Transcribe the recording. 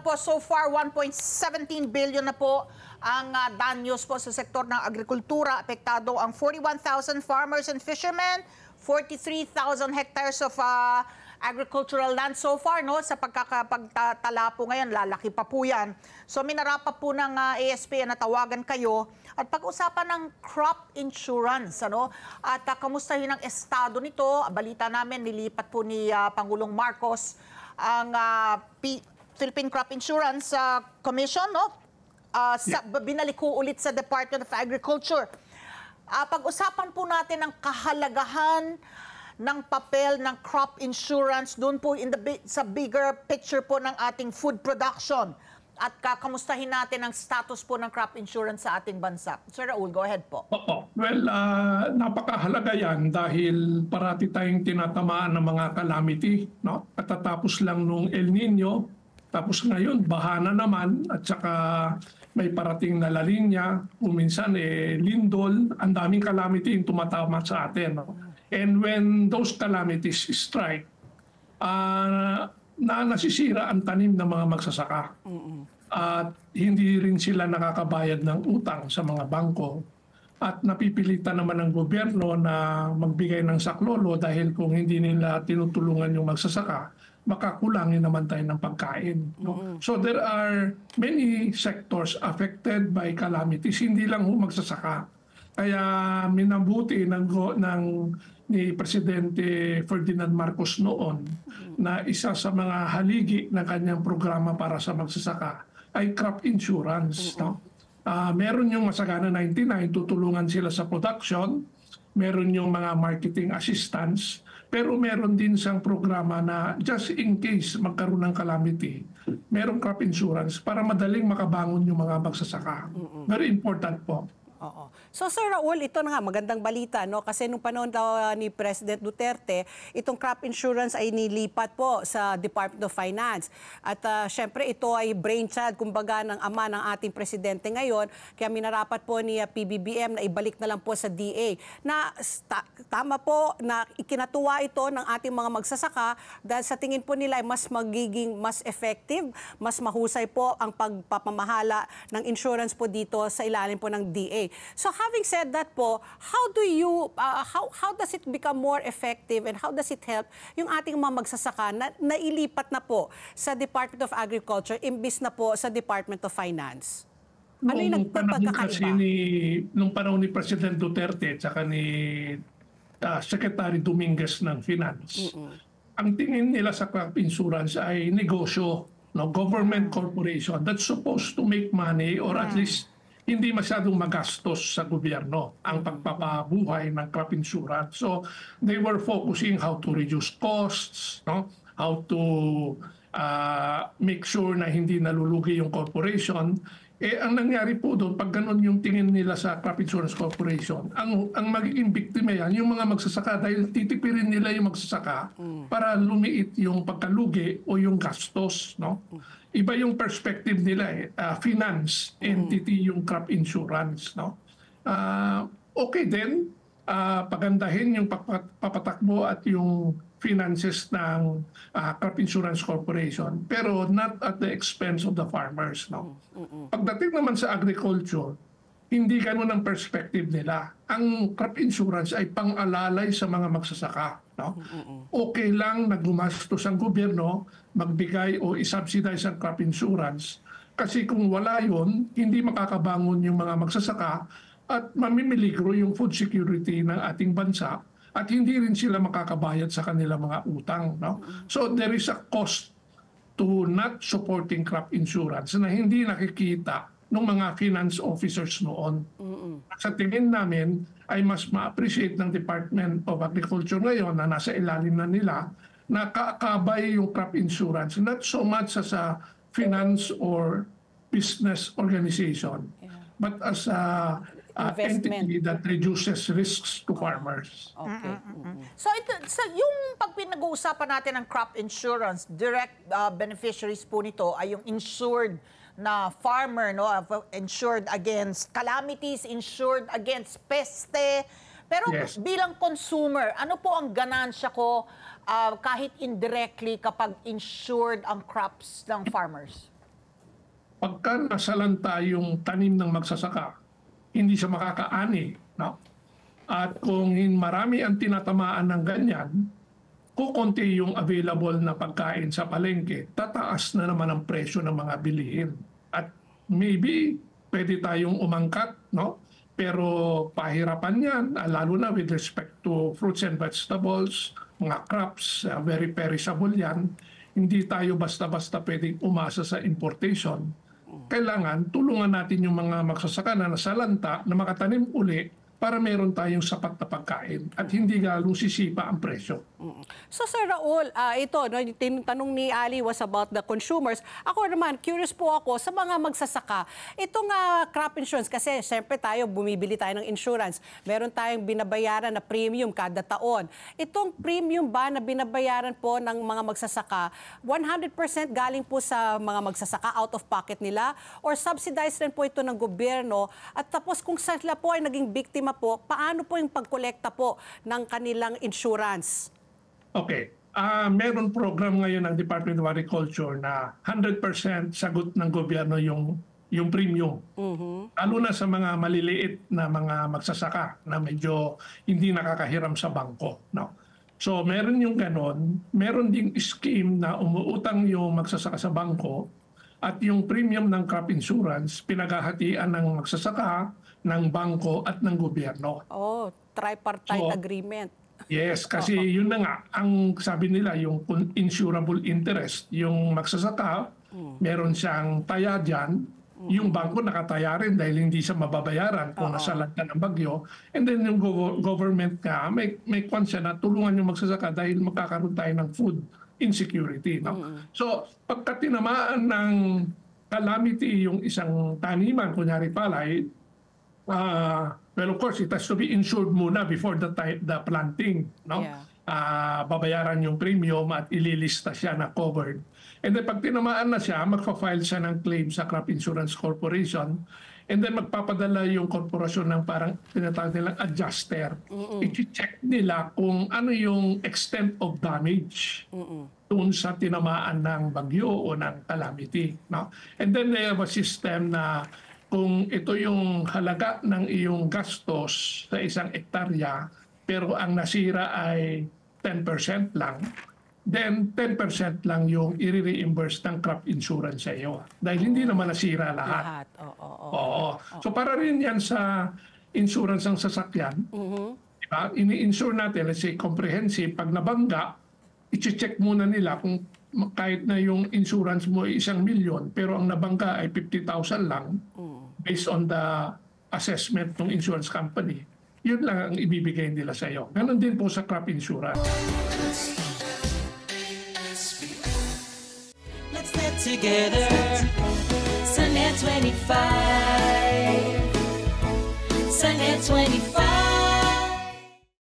Po, so far, 1.17 billion na po ang danyos po sa sektor ng agrikultura. Apektado ang 41,000 farmers and fishermen, 43,000 hectares of agricultural land so far, no? Sa pagkakapagtala po ngayon, lalaki pa po yan. So minarapa po ng ASP na tawagan kayo at pag-usapan ng crop insurance, ano? At kamustahin ang estado nito? Balita namin, nilipat po ni Pangulong Marcos ang Philippine Crop Insurance Commission, no? Binaliko ulit sa Department of Agriculture. Pag-usapan po natin ang kahalagahan ng papel ng crop insurance doon po sa bigger picture po ng ating food production. At kakamustahin natin ang status po ng crop insurance sa ating bansa. Sir Raul, go ahead po. Well, napakahalaga yan dahil parati tayong tinatamaan ng mga calamity, no? Katatapos lang nung El Nino, tapos ngayon baha na naman at saka may parating na La Niña, minsan lindol, ang daming calamity yung tumatama sa atin, no? And when those calamities strike, nasisira ang tanim ng mga magsasaka. At hindi rin sila nakakabayad ng utang sa mga bangko. At napipilitan naman ng gobyerno na magbigay ng saklolo dahil kung hindi nila tinutulungan yung magsasaka, makakulangin naman tayo ng pagkain. No? So there are many sectors affected by calamities, hindi lang magsasaka. Kaya minabuti ni Presidente Ferdinand Marcos noon na isa sa mga haligi ng kanyang programa para sa magsasaka ay crop insurance. No? Meron yung Masagana 99, tutulungan sila sa production, meron yung mga marketing assistance, pero meron din sang programa na just in case magkaroon ng calamity, merong crop insurance para madaling makabangon yung mga magsasaka. Very important po. Oo. So Sir Raul, ito na nga, magandang balita, no? Kasi nung panahon daw ni President Duterte, itong crop insurance ay nilipat po sa Department of Finance. At syempre ito ay brainchild, kumbaga, ng ama ng ating presidente ngayon. Kaya minarapat po ni PBBM na ibalik na lang po sa DA. Na tama po na ikinatuwa ito ng ating mga magsasaka dahil sa tingin po nila ay mas magiging mas effective, mas mahusay po ang pagpapamahala ng insurance po dito sa ilalim po ng DA. So having said that po, how does it become more effective and how does it help yung ating mga magsasaka na nailipat na po sa Department of Agriculture imbis na po sa Department of Finance? Ano yung nagpagkakaiba? Nung panahon ni President Duterte at saka ni Secretary Dominguez ng Finance, ang tingin nila sa crop insurance ay negosyo, no? Government corporation that's supposed to make money or at least hindi masyadong magastos sa gobyerno ang pagpapabuhay ng crop insurance. So they were focusing how to reduce costs, no? How to make sure na hindi nalulugi yung corporation. Ang nangyari po doon, pag ganun yung tingin nila sa Crop Insurance Corporation, ang magiging biktima yan, yung mga magsasaka, dahil titipirin nila yung magsasaka para lumiit yung pagkalugi o yung gastos, no? Iba yung perspective nila finance entity yung crop insurance, no? Okay din, pagandahin yung papatakbo at yung finances ng Crop Insurance Corporation, pero not at the expense of the farmers, no? Pagdating naman sa agriculture, hindi ganun ang perspective nila. Ang crop insurance ay pang-alalay sa mga magsasaka, no? Okay lang na gumastos ang gobyerno, magbigay o isubsidize ang crop insurance, kasi kung wala yun, hindi makakabangon yung mga magsasaka at mamimiligro yung food security ng ating bansa at hindi rin sila makakabayad sa kanilang mga utang, no? So there is a cost to not supporting crop insurance na hindi nakikita ng mga finance officers noon. Sa tingin namin ay mas ma-appreciate ng Department of Agriculture ngayon na nasa ilalim na nila na kakabay yung crop insurance, not so much as a finance or business organization, but as a entity that reduces risks to farmers. Okay. So yung pag pinag-uusapan natin ng crop insurance, direct beneficiaries po nito ay yung insured na farmer, no, insured against calamities, insured against peste. Pero Yes. bilang consumer, ano po ang ganansya ko kahit indirectly kapag insured ang crops ng farmers? pagka nasalanta yung tanim ng magsasaka, hindi siya makakaani. No? At kung marami ang tinatamaan ng ganyan, kukunti yung available na pagkain sa palengke, tataas na naman ang presyo ng mga bilihin. At maybe pwede tayong umangkat, no? Pero pahirapan yan, lalo na with respect to fruits and vegetables, mga crops, very perishable yan. Hindi tayo basta-basta pwedeng umasa sa importation. Kailangan tulungan natin yung mga magsasaka na nasalanta na makatanim uli para meron tayong sapat na pagkain at hindi lalong sisipa ang presyo. So Sir Raul, ito, no, yung tanong ni Ali was about the consumers. Ako naman, curious po ako sa mga magsasaka. Itong crop insurance, kasi siyempre tayo, bumibili tayo ng insurance. Meron tayong binabayaran na premium kada taon. Itong premium ba na binabayaran po ng mga magsasaka, 100% galing po sa mga magsasaka out of pocket nila? Or subsidized rin po ito ng gobyerno? At tapos kung sila po ay naging biktima po, paano po yung pagkolekta po ng kanilang insurance? Okay. Meron program ngayon ng Department of Agriculture na 100% sagot ng gobyerno yung premium. Lalo na sa mga maliliit na mga magsasaka na medyo hindi nakakahiram sa bangko. No? So meron yung ganon. Meron ding scheme na umuutang yung magsasaka sa bangko at yung premium ng crop insurance pinaghahatian ng magsasaka, ng bangko at ng gobyerno. Oh, tripartite agreement. Yes, kasi yun na nga, ang sabi nila, yung insurable interest, yung magsasaka, meron siyang taya dyan, yung bangko nakataya rin dahil hindi siya mababayaran kung nasalanta ng bagyo, and then yung government ka, may kwan siya na tulungan yung magsasaka dahil magkakaroon tayo ng food insecurity. No? So, pagka tinamaan ng calamity yung isang taniman, kunyari palay, well, of course, it has to be insured muna before the planting. No? Yeah. Babayaran yung premium at ililista siya na covered. And then pag tinamaan na siya, magpa-file siya ng claim sa Crop Insurance Corporation. And then magpapadala yung korporasyon ng parang tinatawag nilang adjuster. I-check nila kung ano yung extent of damage doon sa tinamaan ng bagyo o ng calamity. No? And then they have a system na kung ito yung halaga ng iyong gastos sa isang ektarya, pero ang nasira ay 10% lang, then 10% lang yung i-reimburse ng crop insurance sa iyo. Dahil hindi naman nasira lahat. Oo. So para rin yan sa insurance ng sasakyan, diba? Ini-insure natin, let's say comprehensive, pag nabangga, i-check muna nila kung kahit na yung insurance mo ay 1 milyon, pero ang nabangga ay 50,000 lang, based on the assessment ng insurance company, yun lang ang ibibigay nila sa iyo. Ganon din po sa crop insurance. Let's get together, Sunnet 25. Sunnet 25.